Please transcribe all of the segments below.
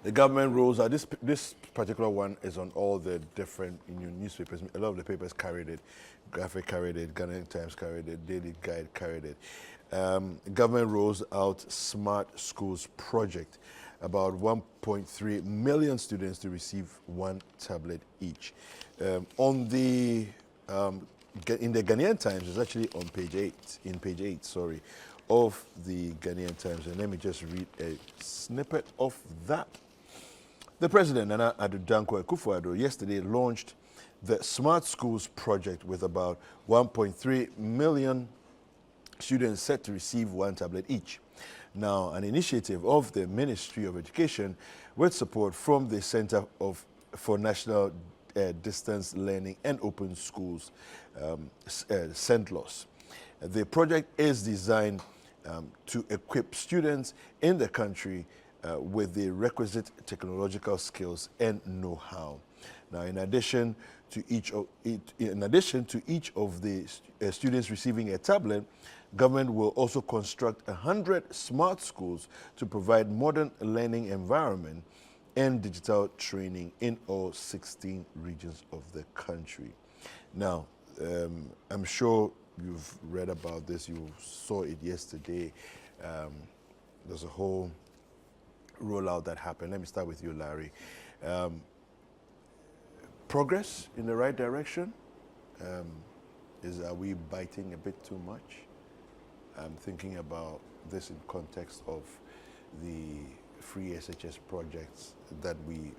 the government rolls out. This particular one is on all the different newspapers. A lot of the papers carried it. Graphic carried it. Ghanaian Times carried it. Daily Guide carried it. Government rolls out Smart Schools project. About 1.3 million students to receive one tablet each. In the Ghanaian Times, it's actually on page 8, sorry, of the Ghanaian Times. And let me just read a snippet of that. The President, Nana Addo Dankwa Akufo-Addo, yesterday launched the Smart Schools project with about 1.3 million students set to receive one tablet each. Now, an initiative of the Ministry of Education with support from the Center for National Distance Learning and Open Schools, CENTLOS. The project is designed to equip students in the country with the requisite technological skills and know-how. Now, in addition to each of the students receiving a tablet, government will also construct 100 smart schools to provide modern learning environment and digital training in all 16 regions of the country. Now, I'm sure you've read about this, you saw it yesterday. There's a whole rollout that happened. Let me start with you, Larry. Progress in the right direction? Are we biting a bit too much? I'm thinking about this in context of the free SHS projects that we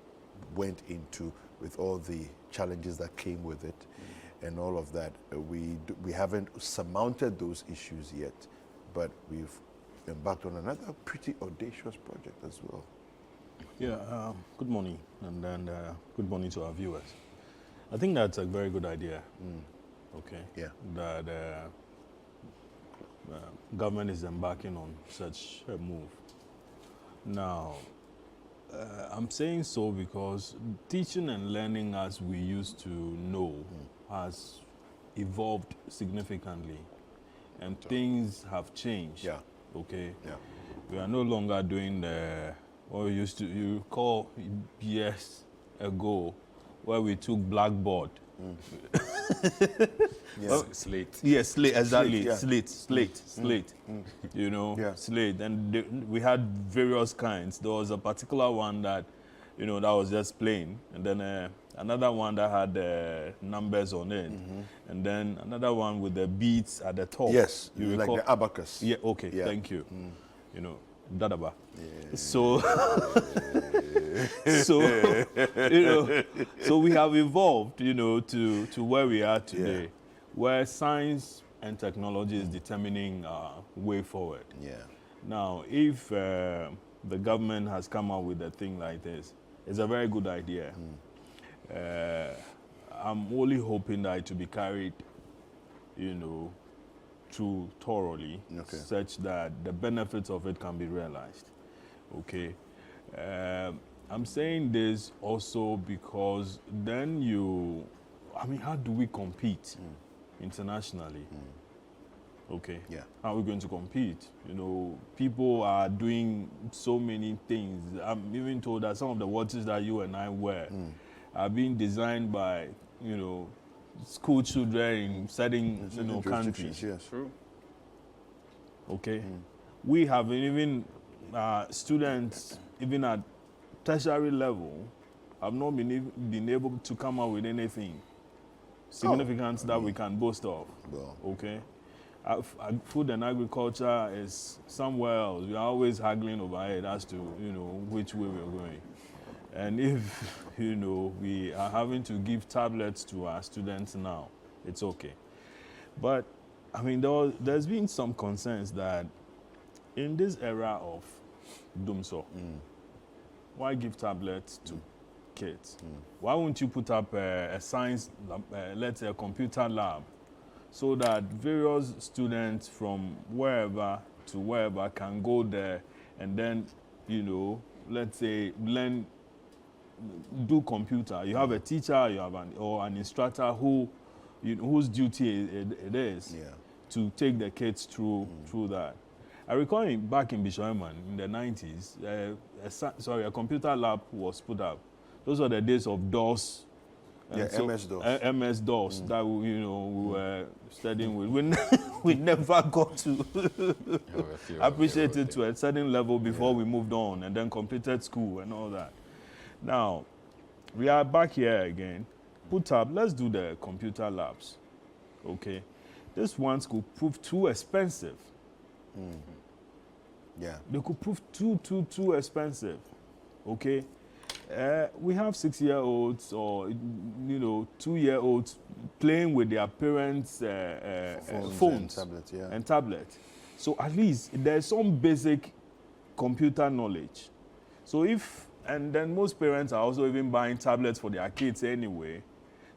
went into with all the challenges that came with it and all of that. We haven't surmounted those issues yet, but we've embarked on another pretty audacious project as well. Yeah, good morning, and then good morning to our viewers. I think that's a very good idea. Okay. Yeah. That government is embarking on such a move. Now, I'm saying so because teaching and learning as we used to know has evolved significantly, and things have changed. Yeah. Okay. Yeah. We are no longer doing what we used to, you recall years ago, where we took blackboard. Yes. Slate. Yes, slate, exactly. Slate. You know, Yeah. slate. And we had various kinds. There was a particular one that, you know, that was just plain. And then another one that had numbers on it. And then another one with the beats at the top. Yes, you like recall? the abacus. Yeah, okay, Yeah. thank you. You know, Dadaba. Yeah. So, you know, so we have evolved, you know, to where we are today, where science and technology is determining our way forward. Yeah. Now, if the government has come up with a thing like this, it's a very good idea. I'm only hoping that it will be carried, you know, through thoroughly, such that the benefits of it can be realized. Okay. I'm saying this also because then how do we compete internationally? Okay. Yeah. How are we going to compete? You know, people are doing so many things. I'm even told that some of the watches that you and I wear are being designed by, you know, school children in certain countries. Yes. True. Okay. We have even students, even at tertiary level, have not been able to come up with anything significant that we can boast of. Well. Okay. Food and agriculture is somewhere else. We are always haggling over it as to, you know, which way we're going. And if, you know, we are having to give tablets to our students now, it's okay. But, I mean, there's been some concerns that in this era of Dumso, why give tablets to kids? Why won't you put up a science, let's say a computer lab, so that various students from wherever to wherever can go there and then, you know, let's say learn, do computer. You have a teacher, you have an instructor whose duty it is to take the kids through that. I recall back in Bishoyman in the 90s, a computer lab was put up. Those were the days of DOS. MS-DOS. MS-DOS that we were studying with. We never got to appreciate it to a certain level before we moved on and then completed school and all that. Now, we are back here again. Put up, let's do the computer labs. Okay? These ones could prove too expensive. Yeah. They could prove too expensive. Okay? We have 6-year-olds or 2-year-olds playing with their parents' phones and tablets. So at least there's some basic computer knowledge. So and then most parents are also even buying tablets for their kids anyway.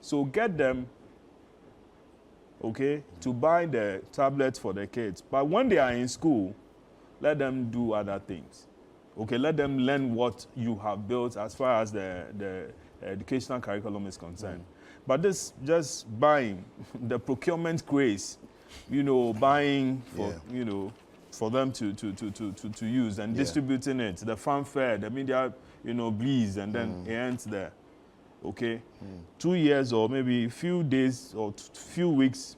So get them, okay, to buy the tablets for the kids. But when they are in school, let them do other things. Okay, let them learn what you have built as far as the educational curriculum is concerned. But this just buying the procurement craze, buying for for them to use and distributing it, the fanfare, the media, bleeds, and then it ends there. Okay, 2 years or maybe few days or few weeks,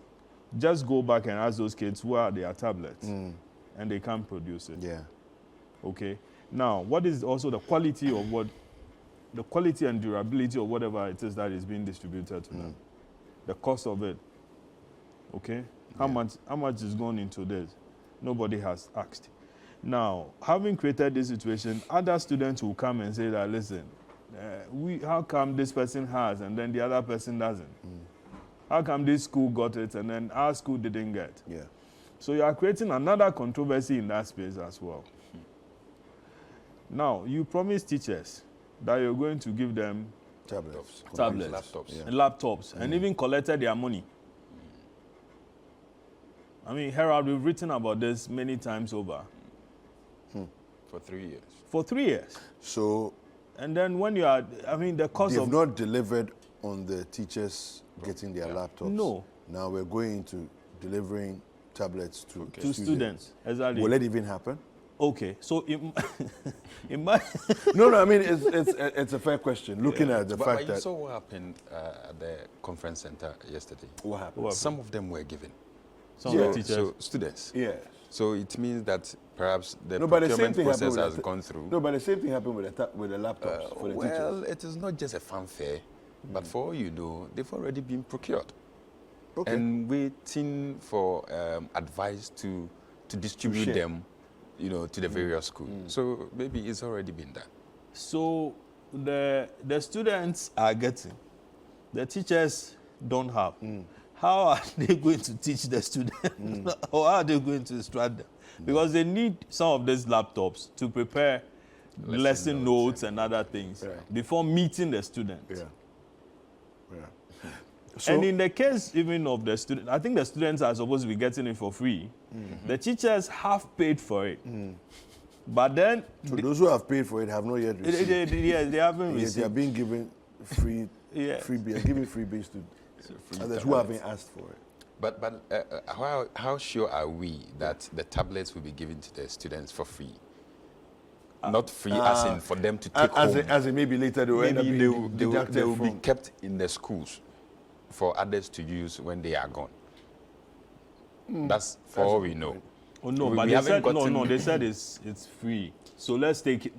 just go back and ask those kids where are their tablets, and they can't produce it. Yeah. Okay. Now, what is also the quality and durability of whatever it is that is being distributed to them? The cost of it. Okay? How much is going into this? Nobody has asked. Now, having created this situation, other students will come and say that, listen, how come this person has and then the other person doesn't? How come this school got it and then our school didn't get? Yeah. So you are creating another controversy in that space as well. Now, you promised teachers that you're going to give them tablets, laptops, and even collected their money. I mean, Harold, we've written about this many times over. For 3 years. For 3 years. So, and then when you are, the cost of... They've not delivered on the teachers getting their laptops. No. Now we're going into delivering tablets to students. Exactly. Will it even happen? Okay, so it might... No, I mean, it's a fair question, looking at the fact but that... you saw what happened at the conference center yesterday. What happened? Some of them were given. Some of the teachers? So students. Yeah. So it means that perhaps the procurement process has gone through. No, but the same thing happened with the laptops for the teachers. Well, it is not just a fanfare, but for all you know, they've already been procured. Okay. And waiting for advice to distribute them, to the various schools. So maybe it's already been done. So the students are getting, the teachers don't have. How are they going to teach the students? Or how are they going to instruct them? Because they need some of these laptops to prepare lesson notes and other things before meeting the students. So, and in the case even of the students, I think the students are supposed to be getting it for free. The teachers have paid for it. But then... So those who have paid for it have not yet received. They haven't received. They are being given giving freebies to others who haven't asked for it. But how sure are we that the tablets will be given to the students for free? Not free as in for them to take home. As in maybe later they will be kept in the schools for others to use when they are gone. That's for all we know. Oh no, but they said they said it's free. So let's take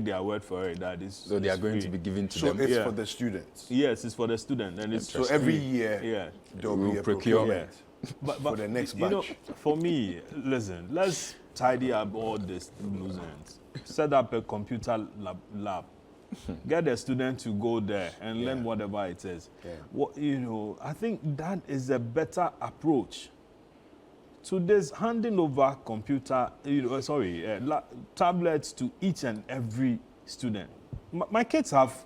their word for it that it's so they are going to be given to them. So it's for the students. Yes, it's for the student, and it's so every year there will be a procurement but for the next batch. For me, listen, let's tidy up all this loose ends. Set up a computer lab. Get the student to go there and learn whatever it is. What I think that is a better approach to this handing over tablets to each and every student. My kids have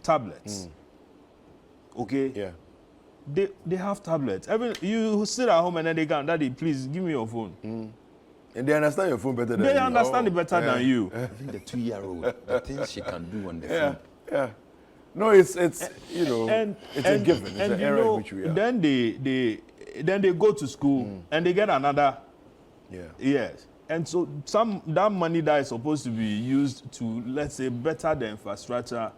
tablets. Okay. Yeah. They have tablets. You sit at home and then they go, Daddy, please give me your phone. And they understand your phone better than you. They understand it better than you. Even the 2-year-old, the things she can do on the phone. Yeah. No, it's it's a given. It's an era in which we are. Then they go to school and they get another. Yeah. Yes. And so that money that is supposed to be used to, let's say, better the infrastructure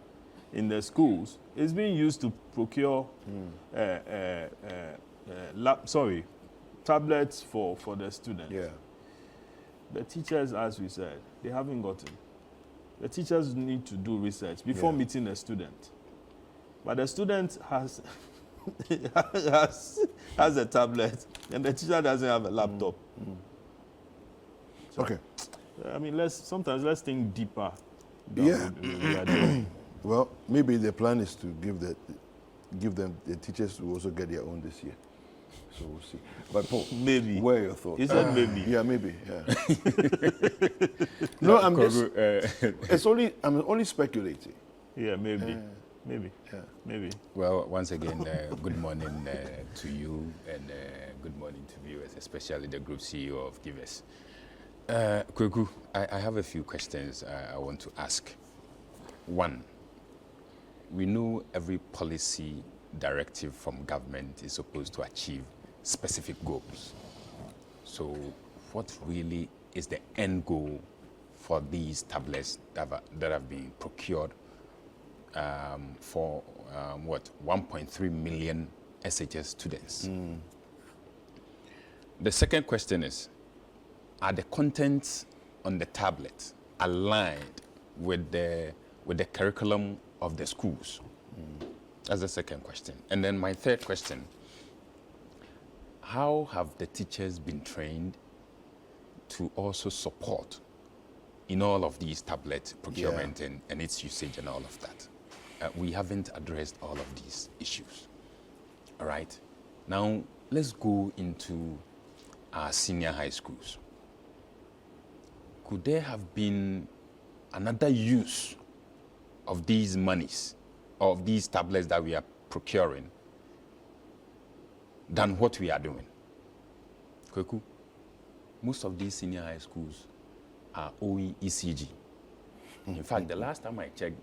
in the schools is being used to procure tablets for the students. Yeah. The teachers, as we said, they haven't gotten. The teachers need to do research before meeting the student. But the student has has a tablet, and the teacher doesn't have a laptop. So, Okay. I mean, sometimes let's think deeper. Yeah. We are doing. Well, maybe the plan is to give them the teachers to also get their own this year. So we'll see. But Paul, Maybe. what are your thoughts? He said maybe. Yeah, maybe. Yeah. No, I'm just. I'm only speculating. Yeah, maybe. Maybe. Yeah. Maybe. Well, once again, good morning to you, and good morning to viewers, especially the Group CEO of Givers. Kweku, I have a few questions I want to ask. One, we know every policy directive from government is supposed to achieve specific goals. So what really is the end goal for these tablets that have been procured for 1.3 million SHS students? The second question is, are the contents on the tablet aligned with the curriculum of the schools? That's the second question. And then my third question, how have the teachers been trained to also support in all of these tablet procurement and its usage and all of that? We haven't addressed all of these issues. All right. Now, let's go into our senior high schools. Could there have been another use of these monies, of these tablets that we are procuring, than what we are doing? Kweku, most of these senior high schools are owing ECG. In fact, the last time I checked,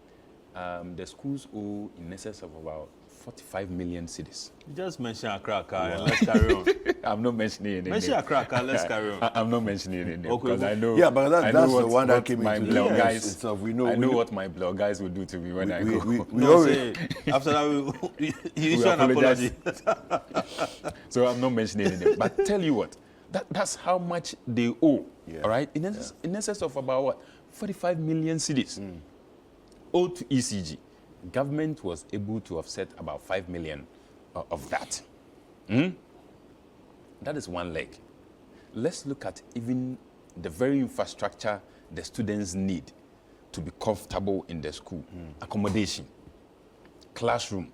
the schools owe in excess of about 45 million cedis. Just mention Accra and let's carry on. I'm not mentioning it. Mention Accra, let's carry on. I'm not mentioning it Okay, because I know. Yeah, but that's the one that came my into blog the guys. itself. We I know we what my blog guys will do to me when I go. we No, already. say, after that, you issue an apologize. apology. So I'm not mentioning it. But tell you what, that's how much they owe. Yeah. All right, in excess of about what 45 million cedis owed to ECG. Government was able to offset about 5 million of that. That is one leg. Let's look at even the very infrastructure the students need to be comfortable in the school. Accommodation, classroom.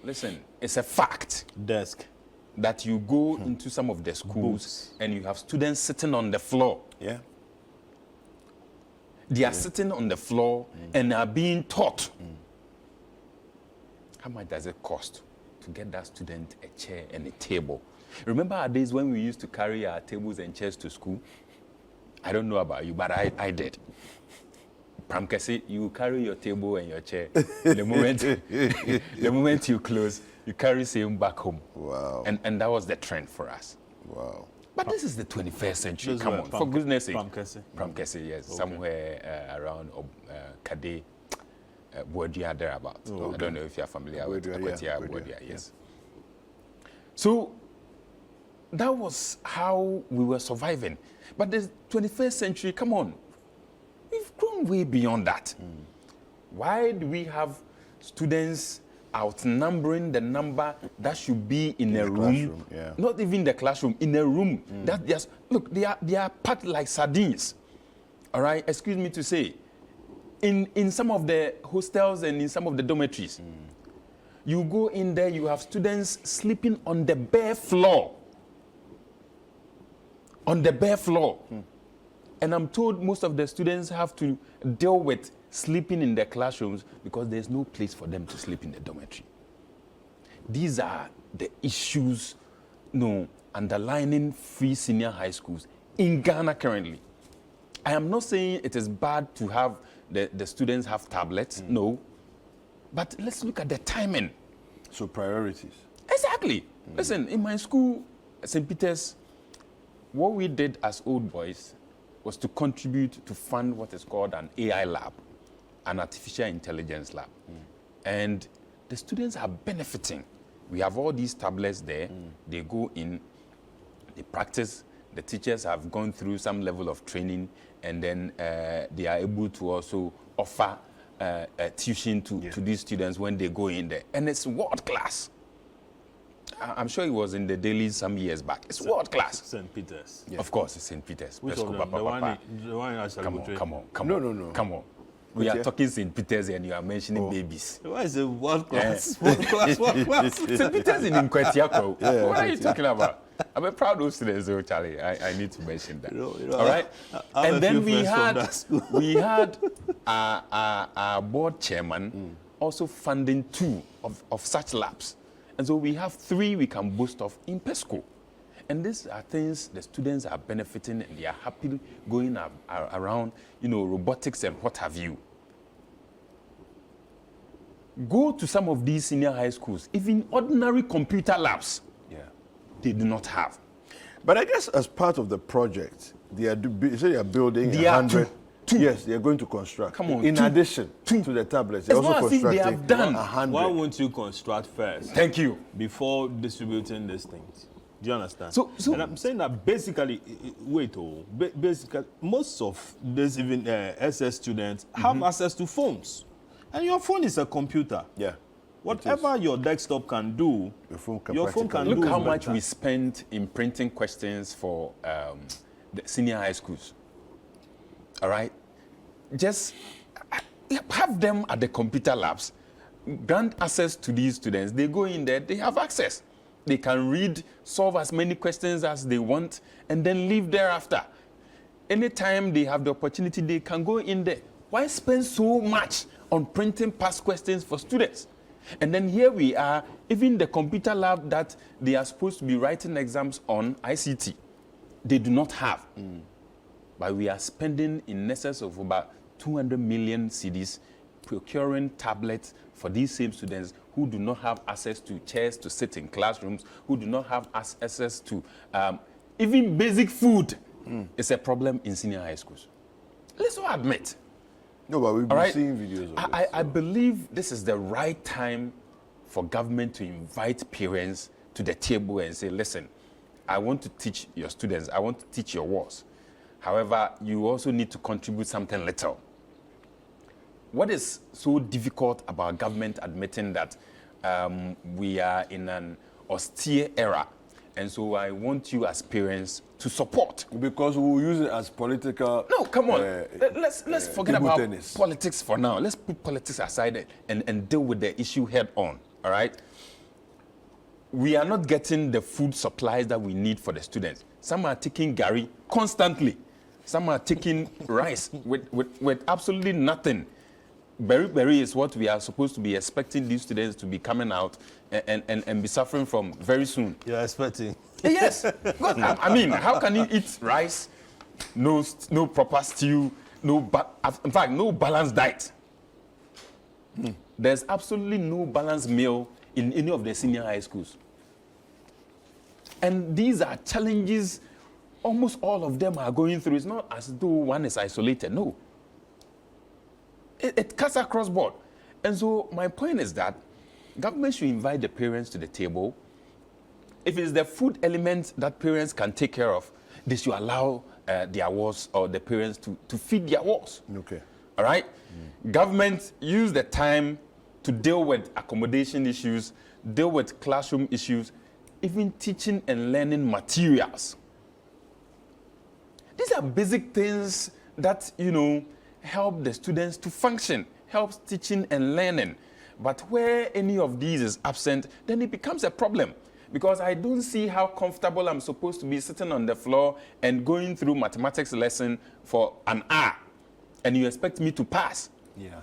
Listen, it's a fact Desk. that you go into some of the schools and you have students sitting on the floor. Yeah. They are sitting on the floor and are being taught. How much does it cost to get that student a chair and a table? Remember our days when we used to carry our tables and chairs to school? I don't know about you, but I did. Pramkasi, you carry your table and your chair. The moment you close, you carry same back home. Wow. And that was the trend for us. Wow. But this is the 21st century. This is Come where on, for goodness sake. Pramkasi. Yes, Okay. somewhere around Kade, Boadia, thereabout. I don't know if you're familiar with Boadia, Boadia, yes. So that was how we were surviving. But the 21st century, come on, we've grown way beyond that. Why do we have students outnumbering the number that should be in a room? Not even the classroom, in a room. That just look, they are packed like sardines. All right, excuse me to say. In some of the hostels and in some of the dormitories, you go in there, you have students sleeping on the bare floor. On the bare floor. And I'm told most of the students have to deal with sleeping in their classrooms because there's no place for them to sleep in the dormitory. These are the issues underlining free senior high schools in Ghana currently. I am not saying it is bad to have the students have tablets, no. But let's look at the timing. So priorities. Exactly. Listen, in my school, St. Peter's, what we did as old boys was to contribute to fund what is called an AI lab, an artificial intelligence lab. And the students are benefiting. We have all these tablets there. They go in, they practice. The teachers have gone through some level of training, and then they are able to also offer tuition to these students when they go in there. And it's world class. I'm sure it was in the dailies some years back. It's world class. St. Peter's. Yeah. Of course, it's St. Peter's. Which of them? The one in Come on. No. Come on. We are talking St. Peter's and you are mentioning babies. Why is it world class? World class. St. Peter's in Nkwetiako. What are you talking about? I'm a proud of students, though, Charlie. I need to mention that. All right? And then we had our board chairman also funding 2 of such labs. And so we have 3 we can boast of in PESCO. And these are things the students are benefiting, and they are happy going around, robotics and what have you. Go to some of these senior high schools, even ordinary computer labs, they do not have. But I guess as part of the project, they are building 100. Yes, they are going to construct. Come on, in addition to the tablets, they're also constructing they have done 100. Why won't you construct first? Thank you. Before distributing these things. Do you understand? So and I'm saying that basically, basically, most of these even SS students have access to phones. And your phone is a computer. Yeah. Whatever your desktop can do, your phone can do. Look how better. much we spent in printing questions for the senior high schools. All right? Just have them at the computer labs. Grant access to these students. They go in there, they have access. They can read, solve as many questions as they want, and then leave thereafter. Anytime they have the opportunity, they can go in there. Why spend so much on printing past questions for students? And then here we are, even the computer lab that they are supposed to be writing exams on, ICT, they do not have. But we are spending in excess of about 200 million cedis procuring tablets for these same students who do not have access to chairs to sit in classrooms, who do not have access to even basic food. It's a problem in senior high schools. Let's all admit. No, but we've been seeing videos of it. I believe this is the right time for government to invite parents to the table and say, listen, I want to teach your students, I want to teach your wars. However, you also need to contribute something little. What is so difficult about government admitting that we are in an austere era? And so I want you as parents to support. Because we will use it as political... No, come on. Let's forget about tennis. Politics for now. Let's put politics aside and deal with the issue head on, all right? We are not getting the food supplies that we need for the students. Some are taking gari constantly. Some are taking rice with absolutely nothing. Berry is what we are supposed to be expecting these students to be coming out and be suffering from very soon. You're expecting? Yes. God, I mean, how can you eat rice, no proper stew, in fact, no balanced diet? There's absolutely no balanced meal in any of the senior high schools. And these are challenges almost all of them are going through. It's not as though one is isolated. No. It cuts across board. And so my point is that government should invite the parents to the table. If it's the food element that parents can take care of, they should allow their wards or the parents to feed their wards. Okay. All right? Government use the time to deal with accommodation issues, deal with classroom issues, even teaching and learning materials. These are basic things that, help the students to function, helps teaching and learning. But where any of these is absent, then it becomes a problem. Because I don't see how comfortable I'm supposed to be sitting on the floor and going through mathematics lesson for an hour, and you expect me to pass. Yeah.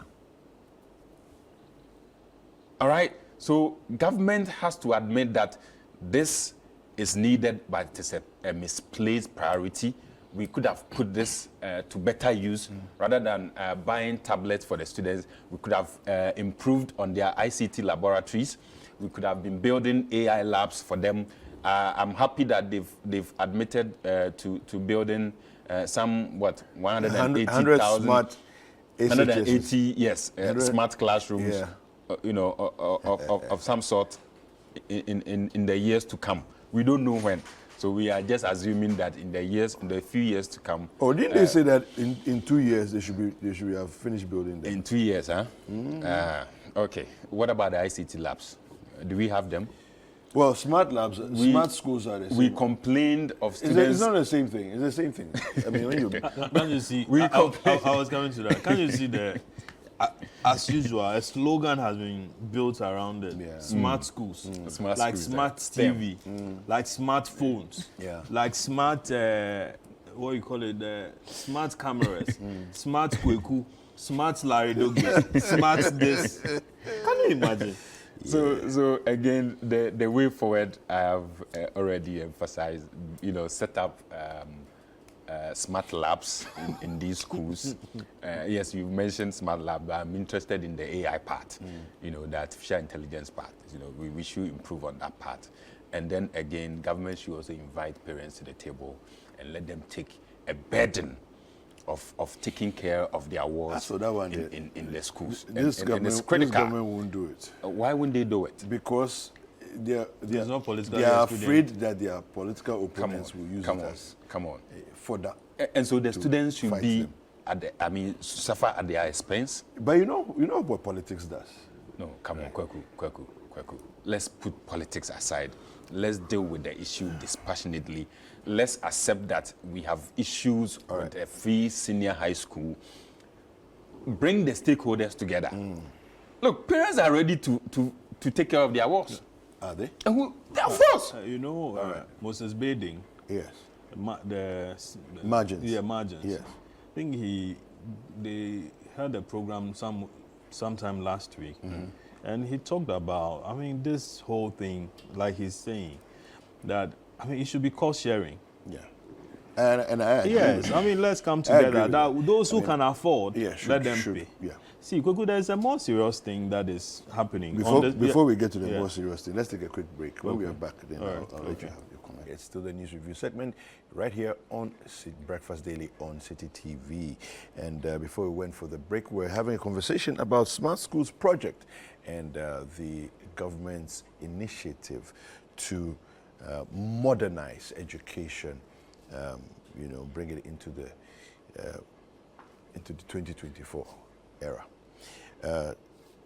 All right? So government has to admit that this is needed, but it is a misplaced priority. We could have put this to better use. Rather than buying tablets for the students, we could have improved on their ICT laboratories. We could have been building AI labs for them. I'm happy that they've admitted to building some 180,000 smart SHSs. 180 yes smart classrooms. Yeah. Of some sort in the years to come. We don't know when. So we are just assuming that in the few years to come. Oh, didn't they say that in 2 years they should have finished building them? In 2 years, huh? Okay. What about the ICT labs? Do we have them? Well, smart labs, smart schools are the same. We complained of students. It's not the same thing. It's the same thing. I mean, when you Can't you see? I was coming to that. Can't you see as usual, a slogan has been built around it. Yeah. Smart schools, Smart like schools, smart TV, like smartphones, Yeah. like smart, what you call it, smart cameras, smart Kweku, smart Larry Doge, smart this. Can you imagine? So again, the way forward, I have already emphasized, set up smart labs in these schools. Yes, you mentioned smart lab, but I'm interested in the AI part, the artificial intelligence part. We should improve on that part. And then again, government should also invite parents to the table and let them take a burden of taking care of their wards So that one in the schools. This government won't do it. Why wouldn't they do it? Because they political are afraid that their political opponents will use it as Come on. for that. And so the students should fight be them. suffer at their expense. But you know what politics does? No, come on, Kweku. Let's put politics aside. Let's deal with the issue dispassionately. Let's accept that we have issues with a free senior high school. Bring the stakeholders together. Look, parents are ready to take care of their wards. Are they? Of course. Moses Bading, Yes. the Margins. Yeah, margins. Yes. I think they had a program sometime last week, and he talked about, this whole thing, like he's saying, that, it should be cost sharing. Yeah. And I agree. Yes, let's come together. That those who can afford, let them pay. Yeah. See, Kweku, there's a more serious thing that is happening. Before we get to the more serious thing, let's take a quick break. When we are back, then I'll let you have your comment. It's still the news review segment right here on Breakfast Daily on Citi TV. And before we went for the break, we're having a conversation about Smart Schools project and the government's initiative to modernize education, bring it into the 2024 era.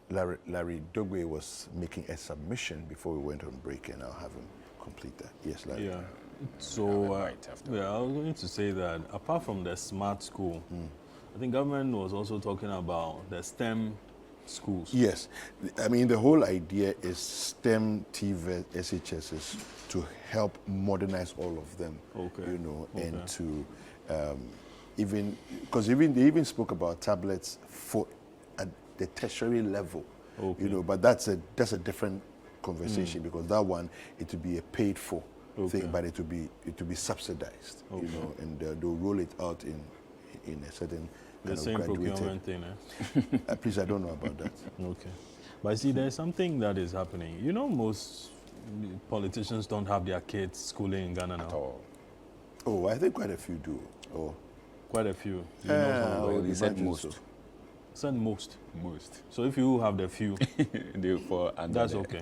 Larry Dogwe was making a submission before we went on break, and I'll have him complete that. Yes, Larry. Yeah. So, I was going to say that apart from the smart school, I think government was also talking about the STEM schools. Yes. The whole idea is STEM TV SHSs to help modernize all of them. Okay. And to they even spoke about tablets for at the tertiary level. Okay. But that's a different conversation because that one, it will be a paid for thing, but it will be subsidized. And they'll roll it out in a certain the same procurement thing. Please, I don't know about that. Okay. But see, there's something that is happening. Most politicians don't have their kids schooling in Ghana now. At all. Oh, I think quite a few do. Oh. Quite a few. They said most. Said most. Most. So if you have the few, that's there. okay.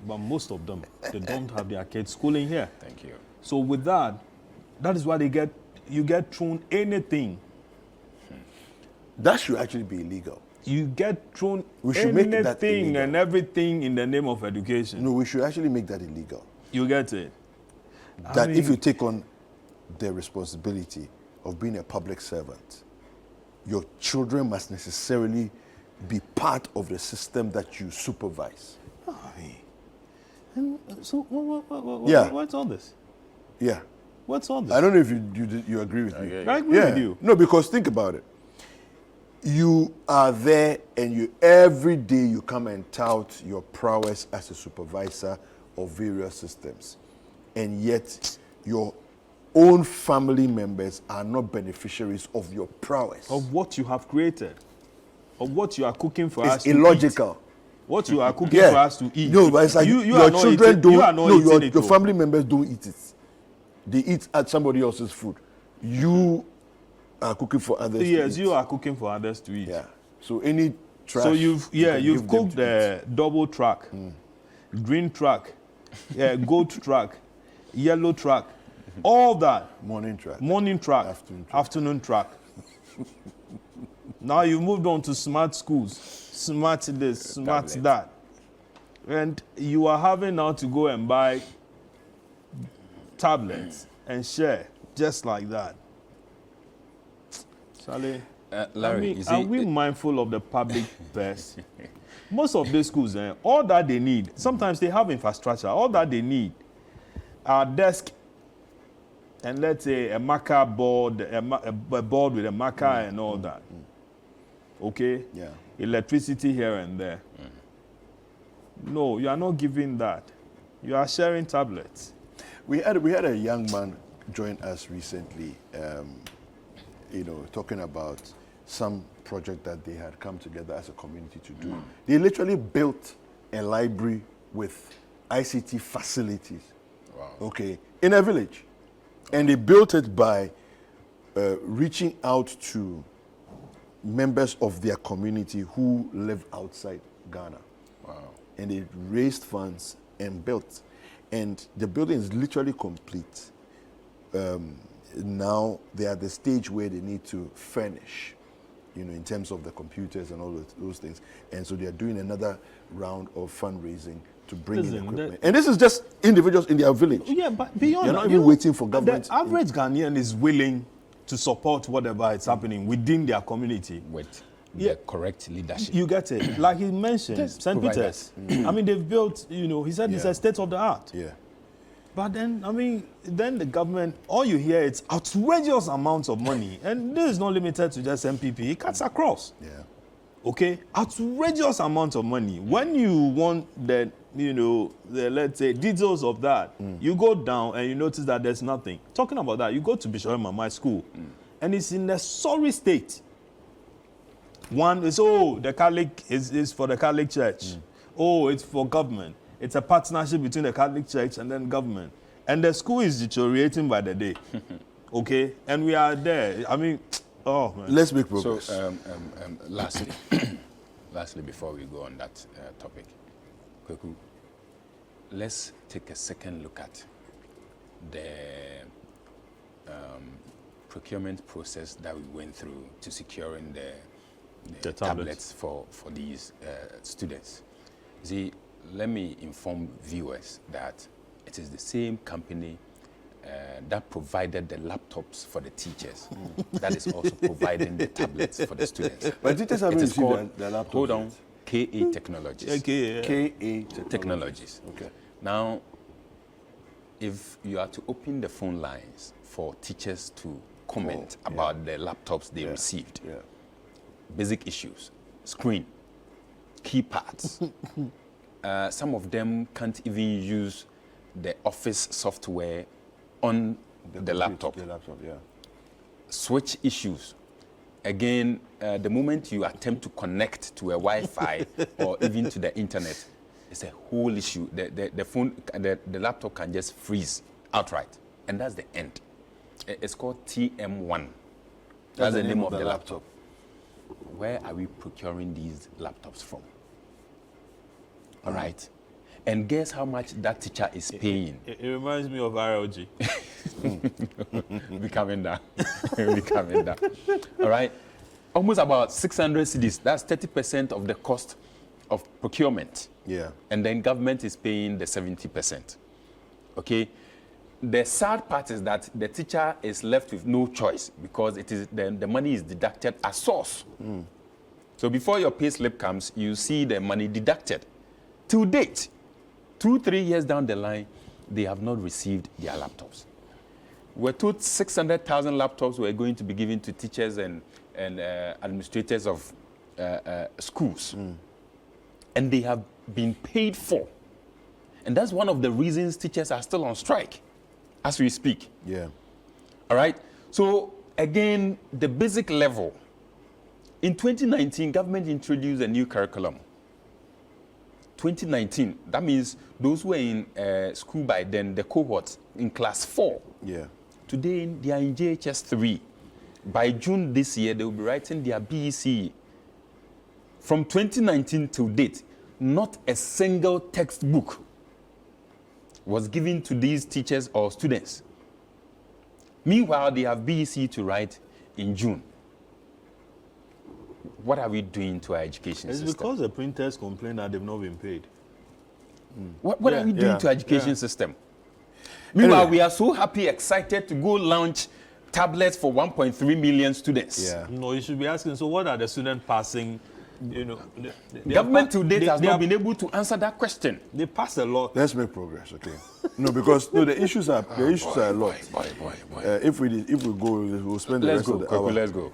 But most of them, they don't have their kids schooling here. Thank you. So with that is why you get thrown anything. That should actually be illegal. You get thrown anything and everything in the name of education. No, we should actually make that illegal. You get it? That if you take on the responsibility of being a public servant, your children must necessarily be part of the system that you supervise. So what's all this? Yeah. What's all this? I don't know if you agree with me. I agree with you. No, because think about it. You are there and every day you come and tout your prowess as a supervisor of various systems. And yet your own family members are not beneficiaries of your prowess. Of what you have created. Of what you are cooking for us. It's illogical. What you are cooking Yeah. for us to eat. No, but it's like you your are not children eating, don't. You are not No, eating it. your oh. family members don't eat it. They eat at somebody else's food. You are cooking for others. Yes, to eat. you are cooking for others to eat. Yeah. So any trash. So you've you can give them cooked to eat. the double track, green track, gold track, yellow track, all that. Morning track. Morning track, afternoon track. Now you've moved on to smart schools, smart this, smart Tablets. that. And you are having now to go and buy tablets and share just like that. Charlie, Larry, you see, are we mindful of the public purse? Most of these schools, all that they need, sometimes they have infrastructure, all that they need are desk and let's say a marker board, a board with a marker and all that. Okay? Yeah. Electricity here and there. No, you are not giving that. You are sharing tablets. We had a young man join us recently, talking about some project that they had come together as a community to do. They literally built a library with ICT facilities, okay, in a village. And they built it by reaching out to members of their community who live outside Ghana. Wow. And they raised funds and built. And the building is literally complete. Now they are at the stage where they need to furnish, in terms of the computers and all those things. And so they are doing another round of fundraising to bring in equipment. And this is just individuals in their village. Yeah, but beyond You're that, not even waiting for government. The average Ghanaian is willing to support whatever is happening within their community. with Yeah. the correct leadership. You get it. Like he mentioned, Just St. provide Peter's. I mean, they've built, he said it's Yeah. a state of the art. Yeah. But then, then the government, all you hear is outrageous amounts of money. And this is not limited to just MPP. It cuts across. Yeah. Okay? Outrageous amounts of money. When you want the let's say, details of that, you go down and you notice that there's nothing. Talking about that, you go to Bishop Mama School, and it's in a sorry state. One is, the Catholic is for the Catholic Church. It's for government. It's a partnership between the Catholic Church and then government. And the school is deteriorating by the day. Okay? And we are there. Man. Let's make progress. So, lastly, before we go on that topic, Kweku, let's take a second look at the procurement process that we went through to securing the tablets for these students. See, let me inform viewers that it is the same company that provided the laptops for the teachers that is also providing the tablets for the students. But teachers haven't It is received called, the laptops hold on, yet. KA Technologies. KA Technologies. Okay. Now, if you are to open the phone lines for teachers to comment about the laptops they received, basic issues, screen, keypads, some of them can't even use the office software on the laptop. The laptop, yeah. Switch issues. Again, the moment you attempt to connect to a Wi-Fi or even to the internet, it's a whole issue. The phone, the laptop can just freeze outright, and that's the end. It's called TM1. That's the name of the laptop. Where are we procuring these laptops from? All right. And guess how much that teacher is paying? It reminds me of RLG. Be coming down. Be coming down. All right. Almost about 600 cedis. That's 30% of the cost of procurement. Yeah. And then government is paying the 70%. Okay. The sad part is that the teacher is left with no choice because it is the money is deducted as source. So before your pay slip comes, you see the money deducted. To date, 2-3 years down the line, they have not received their laptops. We're told 600,000 laptops were going to be given to teachers and administrators of schools. And they have been paid for. And that's one of the reasons teachers are still on strike as we speak. Yeah. All right? So, again, the basic level. In 2019, government introduced a new curriculum. 2019, that means those who were in school by then, the cohort in class 4. Yeah. Today, they are in JHS 3. By June this year, they will be writing their BECE. From 2019 to date, not a single textbook was given to these teachers or students. Meanwhile, they have BECE to write in June. What are we doing to our education system? It's because the printers complain that they've not been paid. What are we doing to our education system? Meanwhile, Anyway. we are so happy, excited to go launch tablets for 1.3 million students. Yeah. No, you should be asking, so what are the students passing? You know, Government to date has not been able to answer that question. They pass a lot. Let's make progress, okay? No, because no, the issues are a lot. Boy. If we go, we'll spend the Let's rest go, of the Kwaku, hour. let's go.